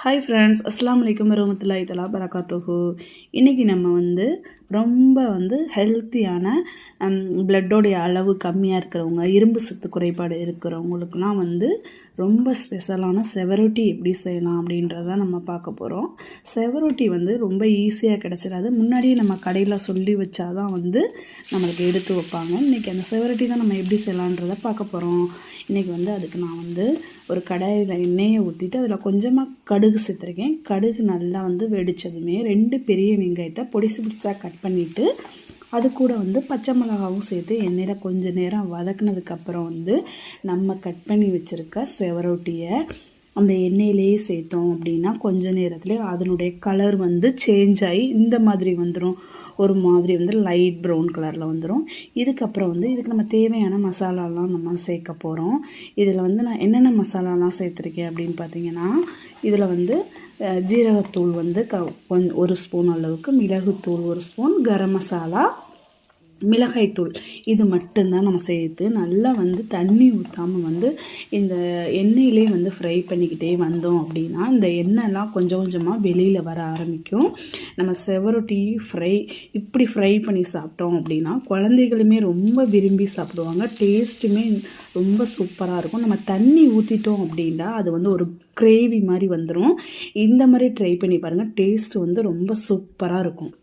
Hi friends, அஸ்ஸலாமு அலைக்கும் வரஹ்மத்துல்லாஹி தஆலா பரகாத்துஹு. இன்றைக்கி நம்ம ரொம்ப ஹெல்த்தியான பிளட்டோடைய அளவு கம்மியாக இருக்கிறவங்க, இரும்பு சத்து குறைபாடு இருக்கிறவங்களுக்குலாம் ரொம்ப ஸ்பெஷலான செவரொட்டி எப்படி செய்யலாம் அப்படின்றத நம்ம பார்க்க போகிறோம். செவரொட்டி ரொம்ப ஈஸியாக கிடச்சிடாது. முன்னாடியே நம்ம கடையில் சொல்லி வச்சாதான் நம்மளுக்கு எடுத்து வைப்பாங்க. இன்றைக்கி அந்த செவரொட்டி தான் நம்ம எப்படி செய்யலான்றதை பார்க்க போகிறோம். இன்றைக்கி அதுக்கு நான் ஒரு கடாயில் எண்ணெயை ஊற்றிட்டு அதில் கொஞ்சமாக கடுகு சேர்த்துருக்கேன். கடுகு நல்லா வெடித்ததுமே 2 பெரிய வெங்காயத்தை பொடிசாக கட் பண்ணிவிட்டு அது கூட பச்சை மிளகாவும் சேர்த்து எண்ணெயில் கொஞ்சம் நேரம் வதக்குனதுக்கப்புறம் நம்ம கட் பண்ணி வச்சுருக்க செவரொட்டியை அந்த எண்ணெயிலேயே சேர்த்தோம் அப்படின்னா கொஞ்ச நேரத்தில் அதனுடைய கலர் சேஞ்ச் ஆகி இந்த மாதிரி வந்துடும். ஒரு மாதிரி லைட் ப்ரௌன் கலரில் வந்துடும். இதுக்கப்புறம் இதுக்கு நம்ம தேவையான மசாலாலாம் நம்ம சேர்க்க போகிறோம். இதில் நான் என்னென்ன மசாலாலாம் சேர்த்துருக்கேன் அப்படின்னு பார்த்தீங்கன்னா, இதில் ஜீரகத்தூள் 1 ஸ்பூன் அளவுக்கு, மிளகுத்தூள் 1 ஸ்பூன், கரம் மசாலா, மிளகாய்த்தூள், இது மட்டும்தான் நம்ம சேர்த்து நல்லா தண்ணி ஊற்றாமல் இந்த எண்ணெயிலே ஃப்ரை பண்ணிக்கிட்டே வந்தோம் அப்படின்னா இந்த எண்ணெய்லாம் கொஞ்சம் கொஞ்சமாக வெளியில் வர ஆரம்பிக்கும். நம்ம செவரொட்டி இப்படி ஃப்ரை பண்ணி சாப்பிட்டோம் அப்படின்னா குழந்தைகளுமே ரொம்ப விரும்பி சாப்பிடுவாங்க. டேஸ்ட்டுமே ரொம்ப சூப்பராக இருக்கும். நம்ம தண்ணி ஊற்றிட்டோம் அப்படின்னா அது ஒரு கிரேவி மாதிரி வந்துடும். இந்த மாதிரி ட்ரை பண்ணி பாருங்கள். டேஸ்ட்டு ரொம்ப சூப்பராக இருக்கும்.